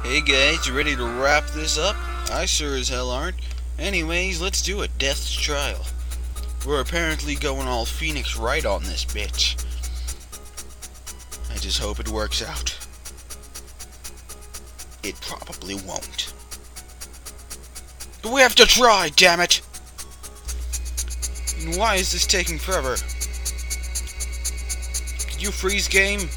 Hey guys, you ready to wrap this up? I sure as hell aren't. Anyways, let's do it. Death's Trial. We're apparently going all Phoenix Wright on this bitch. I just hope it works out. It probably won't. But we have to try, damn it! And why is this taking forever? Could you freeze game?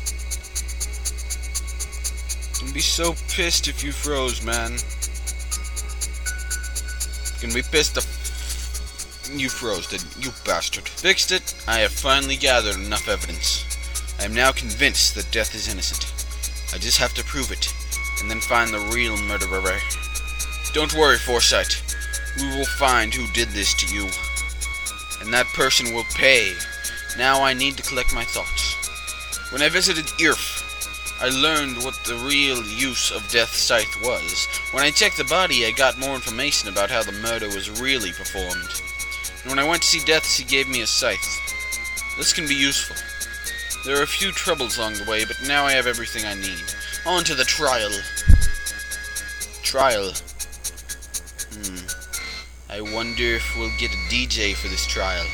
I'd be so pissed if you froze, man. Gonna be pissed if you froze, didn't you, bastard? Fixed it. I have finally gathered enough evidence. I am now convinced that Death is innocent. I just have to prove it, and then find the real murderer. Don't worry, Forsyth. We will find who did this to you, and that person will pay. Now I need to collect my thoughts. When I visited Irf, I learned what the real use of Death's scythe was. When I checked the body, I got more information about how the murder was really performed. And when I went to see Death, he gave me a scythe. This can be useful. There are a few troubles along the way, but now I have everything I need. On to the trial. Trial. I wonder if we'll get a DJ for this trial.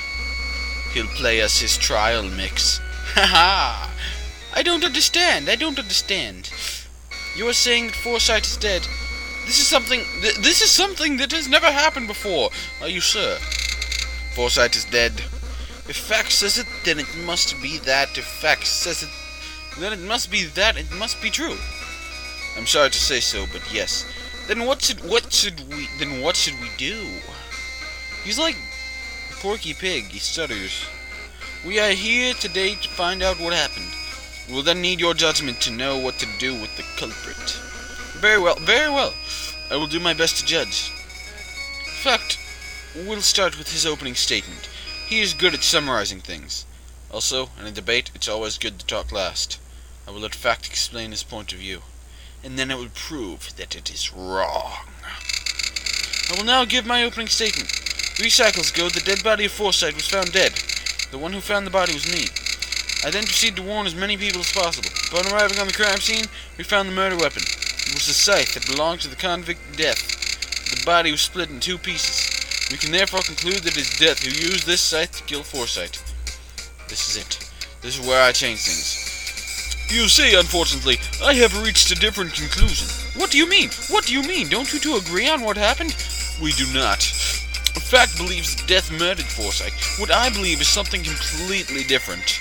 He'll play us his trial mix. Haha! I don't understand. You are saying that Forsyth is dead. This is something that has never happened before. Are you sure? Forsyth is dead. If fact says it, then it must be that. If fact says it, then it must be that. It must be true. I'm sorry to say so, but yes. Then what should we do? He's like Porky Pig. He stutters. We are here today to find out what happened. We'll then need your judgment to know what to do with the culprit. Very well. I will do my best to judge. In fact, we'll start with his opening statement. He is good at summarizing things. Also, in a debate, it's always good to talk last. I will let fact explain his point of view, and then I will prove that it is wrong. I will now give my opening statement. 3 cycles ago, the dead body of Forsyth was found dead. The one who found the body was me. I then proceeded to warn as many people as possible. Upon arriving on the crime scene, we found the murder weapon. It was a scythe that belonged to the convict Death. The body was split in 2 pieces. We can therefore conclude that it is Death who used this scythe to kill Forsyth. This is it. This is where I change things. You see, unfortunately, I have reached a different conclusion. What do you mean? Don't you two agree on what happened? We do not. Fact believes that Death murdered Forsyth. What I believe is something completely different.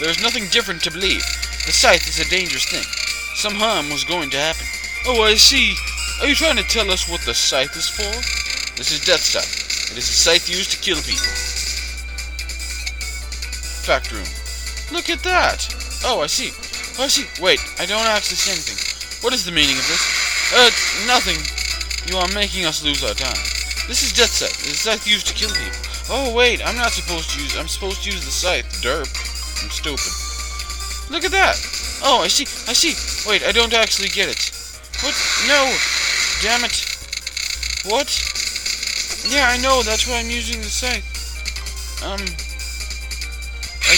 There is nothing different to believe. The scythe is a dangerous thing. Some harm was going to happen. Oh, I see. Are you trying to tell us what the scythe is for? This is Death's scythe. It is a scythe used to kill people. Fact room. Look at that. Oh, I see. Wait, I don't actually see anything. What is the meaning of this? Nothing. You are making us lose our time. This is Death's scythe. It is a scythe used to kill people. Oh, wait, I'm supposed to use the scythe. Derp. I'm stupid. Look at that! Oh, I see. Wait, I don't actually get it. What? No! Damn it. What? Yeah, I know, that's why I'm using the scythe. I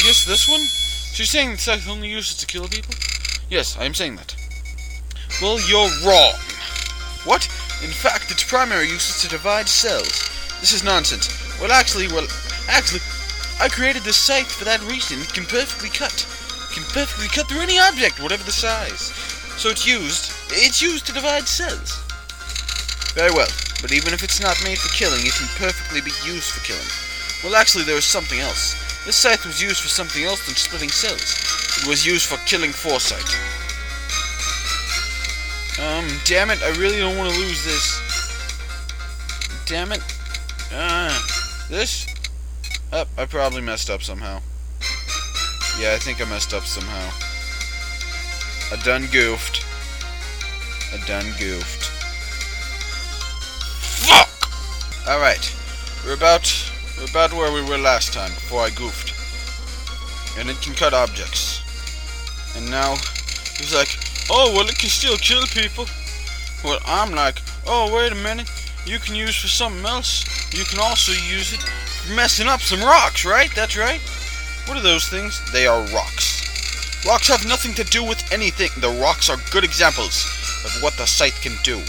guess this one? So you're saying the scythe only uses to kill people? Yes, I am saying that. Well, you're wrong. What? In fact, its primary use is to divide cells. This is nonsense. Actually, I created this scythe for that reason. It can perfectly cut. Through any object, whatever the size. So it's used to divide cells. Very well, but even if it's not made for killing, it can perfectly be used for killing. Well, actually, there is something else. This scythe was used for something else than splitting cells. It was used for killing Forsyth. Damn it, I really don't want to lose this. Damn it. This? I probably messed up somehow. Yeah, I think I messed up somehow. I done goofed. Fuck! Alright. We're about where we were last time, before I goofed. And it can cut objects. And now, he's like, oh, well, it can still kill people. Well, I'm like, oh, wait a minute. You can use for something else. You can also use it for messing up some rocks, right? That's right. What are those things? They are rocks. Rocks have nothing to do with anything. The rocks are good examples. of what the scythe can do.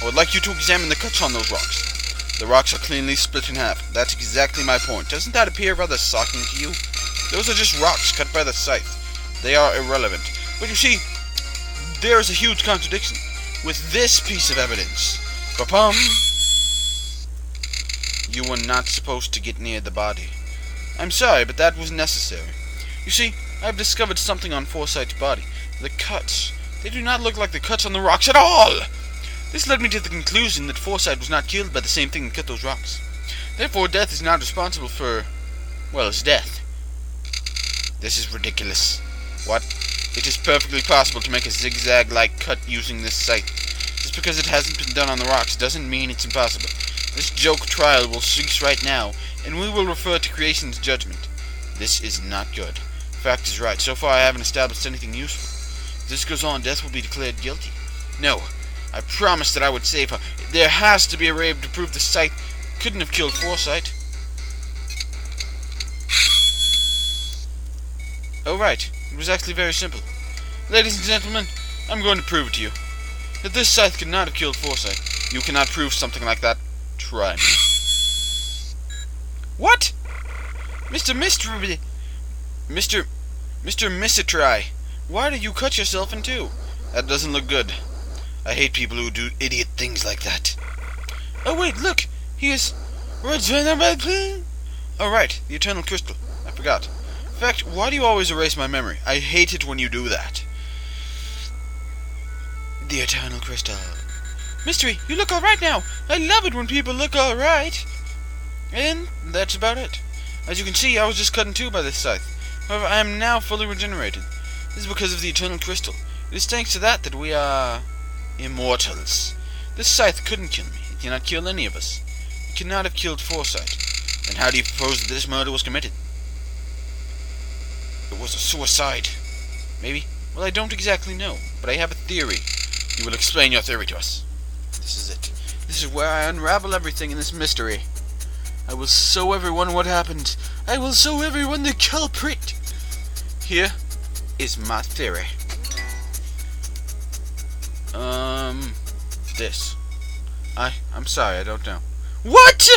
I would like you to examine the cuts on those rocks. The rocks are cleanly split in half. That's exactly my point. Doesn't that appear rather shocking to you? Those are just rocks cut by the scythe. They are irrelevant. But you see, there is a huge contradiction with this piece of evidence. Ba-pum! You were not supposed to get near the body. I'm sorry, but that was necessary. You see, I have discovered something on Forsyth's body. The cuts. They do not look like the cuts on the rocks at all! This led me to the conclusion that Forsyth was not killed by the same thing that cut those rocks. Therefore, death is not responsible for, well, his death. This is ridiculous. What? It is perfectly possible to make a zigzag-like cut using this scythe. Just because it hasn't been done on the rocks doesn't mean it's impossible. This joke trial will cease right now, and we will refer to creation's judgment. This is not good. Fact is right. So far I haven't established anything useful. If this goes on, death will be declared guilty. No. I promised that I would save her. There has to be a way to prove the scythe couldn't have killed Forsyth. Oh, right. It was actually very simple. Ladies and gentlemen, I'm going to prove it to you. That this scythe could not have killed Forsyth. You cannot prove something like that. Try me. What? Mr. Misitry, why did you cut yourself in two? That doesn't look good. I hate people who do idiot things like that. Oh wait, look! He is... Alright, the Eternal Crystal. I forgot. In fact, why do you always erase my memory? I hate it when you do that. The Eternal Crystal. Mystery, you look alright now! I love it when people look alright! And that's about it. As you can see, I was just cut in two by this scythe. However, I am now fully regenerated. This is because of the Eternal Crystal. It is thanks to that we are... immortals. This scythe couldn't kill me. It cannot kill any of us. It could not have killed Forsyth. Then how do you propose that this murder was committed? It was a suicide. Maybe? Well, I don't exactly know, but I have a theory. You will explain your theory to us. This is it. This is where I unravel everything in this mystery. I will show everyone what happened. I will show everyone the culprit. Here is my theory. This. I'm sorry, I don't know. What?!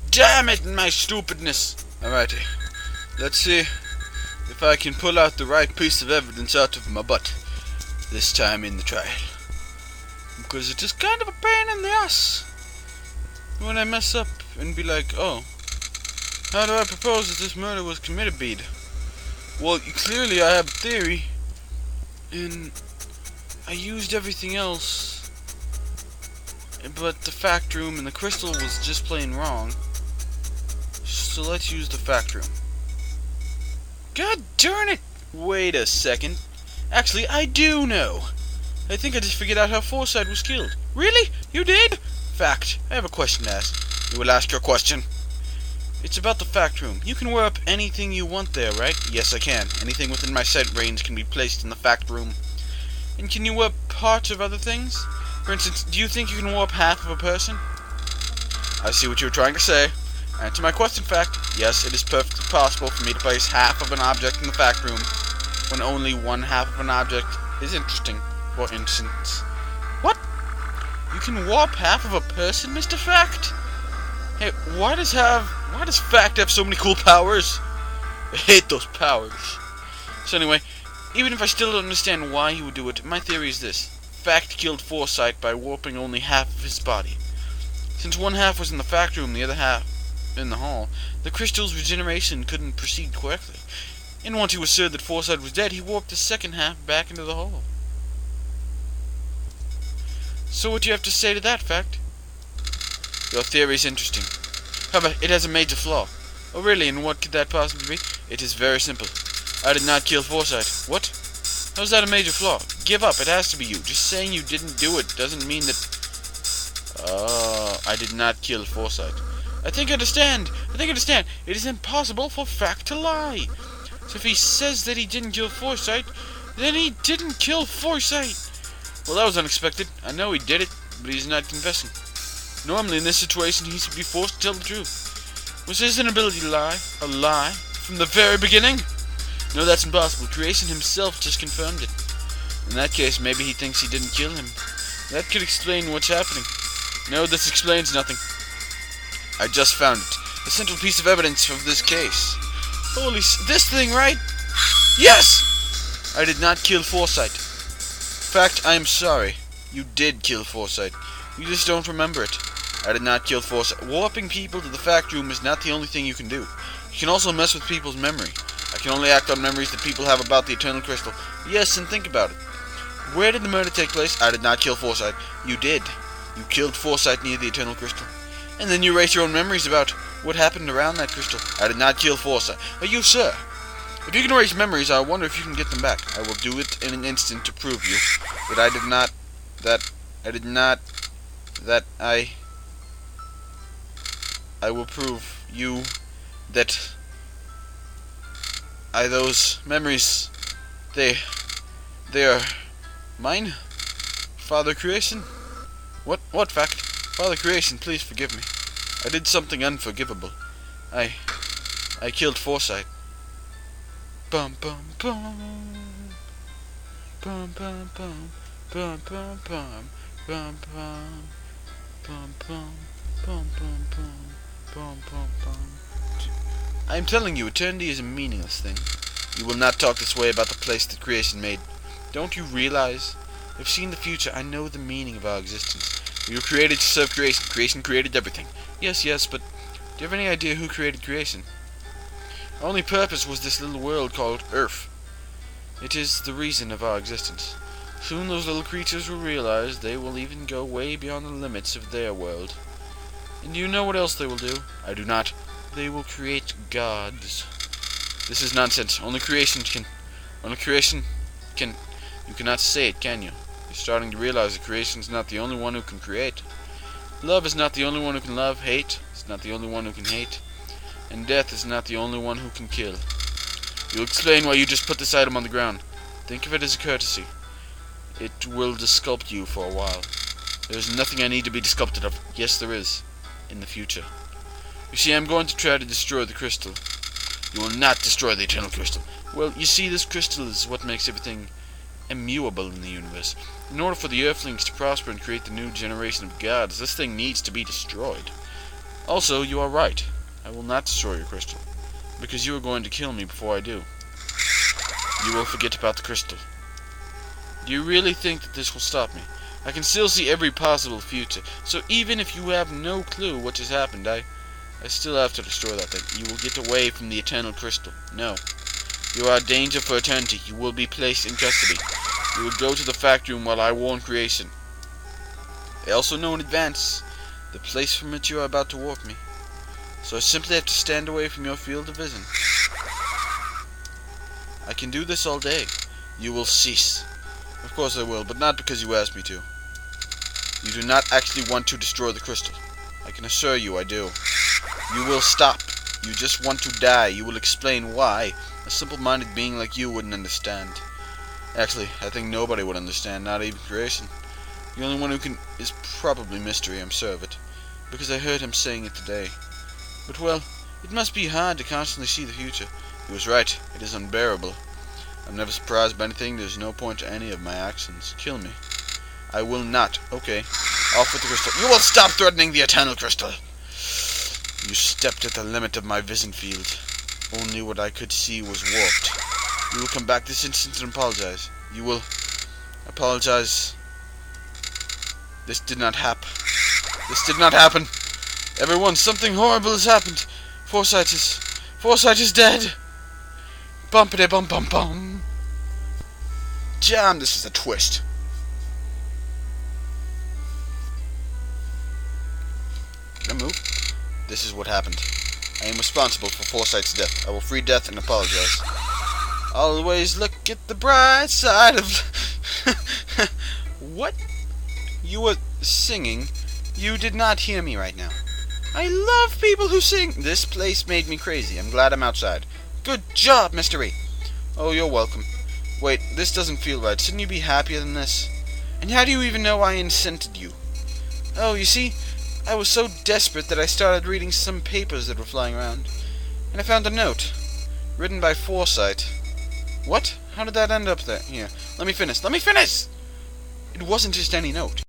Damn it, my stupidness! Alrighty. Let's see if I can pull out the right piece of evidence out of my butt. This time in the trial. Because it is kind of a pain in the ass when I mess up and be like, oh, how do I propose that this murder was committed, Bede? Well, clearly I have a theory, and I used everything else, but the fact room and the crystal was just plain wrong. So let's use the fact room. God darn it! Wait a second. Actually, I do know. I think I just figured out how Forsyth was killed. Really? You did? Fact. I have a question to ask. You will ask your question. It's about the fact room. You can warp anything you want there, right? Yes, I can. Anything within my sight range can be placed in the fact room. And can you warp parts of other things? For instance, do you think you can warp half of a person? I see what you're trying to say. Answer my question, fact. Yes, it is perfectly possible for me to place half of an object in the fact room when only one half of an object is interesting. For instance. What? You can warp half of a person, Mr. Fact? Hey, why does Fact have so many cool powers? I hate those powers. So anyway, even if I still don't understand why he would do it, my theory is this. Fact killed Forsyth by warping only half of his body. Since one half was in the fact room, the other half in the hall, the crystal's regeneration couldn't proceed correctly. And once he was certain that Forsyth was dead, he warped the second half back into the hall. So what do you have to say to that, Fact? Your theory is interesting. However, it has a major flaw. Oh really, and what could that possibly be? It is very simple. I did not kill Forsyth. What? How's that a major flaw? Give up, it has to be you. Just saying you didn't do it doesn't mean that... I did not kill Forsyth. I think I understand. It is impossible for Fact to lie. So if he says that he didn't kill Forsyth, then he didn't kill Forsyth. Well, that was unexpected. I know he did it, but he's not confessing. Normally, in this situation, he should be forced to tell the truth. Was his inability to lie a lie from the very beginning? No, that's impossible. Creation himself just confirmed it. In that case, maybe he thinks he didn't kill him. That could explain what's happening. No, this explains nothing. I just found it. The central piece of evidence of this case. Holy this thing, right? Yes! I did not kill Forsyth. In fact, I am sorry. You did kill Forsyth. You just don't remember it. I did not kill Forsyth. Warping people to the fact room is not the only thing you can do. You can also mess with people's memory. I can only act on memories that people have about the Eternal Crystal. Yes, and think about it. Where did the murder take place? I did not kill Forsyth. You did. You killed Forsyth near the Eternal Crystal. And then you erase your own memories about what happened around that crystal. I did not kill Forsyth. You, sir. If you can erase memories, I wonder if you can get them back. I will do it in an instant to prove you that I did not... I will prove you that those memories, they are mine? Father Creation? What fact? Father Creation, please forgive me. I did something unforgivable. I killed Forsyth. Bum bum bum. Bum bum bum. Bum bum bum. Bum bum. Bum bum. Bum bum bum. Bum bum bum. I am telling you, eternity is a meaningless thing. You will not talk this way about the place that creation made. Don't you realize? I've seen the future. I know the meaning of our existence. We were created to serve creation. Creation created everything. Yes, but do you have any idea who created creation? Our only purpose was this little world called Earth. It is the reason of our existence. Soon those little creatures will realize they will even go way beyond the limits of their world. And do you know what else they will do? I do not. They will create gods. This is nonsense. Only creation can... You cannot say it, can you? You're starting to realize that creation is not the only one who can create. Love is not the only one who can love. Hate is not the only one who can hate. And death is not the only one who can kill. You'll explain why you just put this item on the ground. Think of it as a courtesy. It will desculpt you for a while. There's nothing I need to be desculpted of. Yes, there is. In the future. You see, I'm going to try to destroy the crystal. You will not destroy the Eternal Crystal. Well, you see, this crystal is what makes everything immutable in the universe. In order for the Earthlings to prosper and create the new generation of gods, this thing needs to be destroyed. Also, you are right. I will not destroy your crystal, because you are going to kill me before I do. You will forget about the crystal. Do you really think that this will stop me? I can still see every possible future, so even if you have no clue what just happened, I still have to destroy that thing. You will get away from the Eternal Crystal. No. You are a danger for eternity. You will be placed in custody. You will go to the factory room while I warn creation. I also know in advance the place from which you are about to warp me. So I simply have to stand away from your field of vision. I can do this all day. You will cease. Of course I will, but not because you asked me to. You do not actually want to destroy the crystal. I can assure you I do. You will stop. You just want to die. You will explain why. A simple-minded being like you wouldn't understand. Actually, I think nobody would understand, not even creation. The only one who can is probably Mystery, I'm sure of it, because I heard him saying it today. But well, it must be hard to constantly see the future. He was right. It is unbearable. I'm never surprised by anything. There's no point to any of my actions. Kill me. I will not. Okay. Off with the crystal. You will stop threatening the Eternal Crystal! You stepped at the limit of my vision field. Only what I could see was warped. You will come back this instant and apologize. You will apologize. This did not happen. This did not happen. Everyone, something horrible has happened. Forsyth is dead. Bumpity bum bum bum. Damn, this is a twist. Can I move? This is what happened. I am responsible for Forsyth's death. I will free Death and apologize. Always look at the bright side of... What? You were singing. You did not hear me right now. I love people who sing. This place made me crazy. I'm glad I'm outside. Good job, Mystery. Oh, you're welcome. Wait, this doesn't feel right. Shouldn't you be happier than this? And how do you even know I incented you? Oh, you see, I was so desperate that I started reading some papers that were flying around. And I found a note. Written by Forsyth. What? How did that end up there? Here. Let me finish. Let me finish! It wasn't just any note.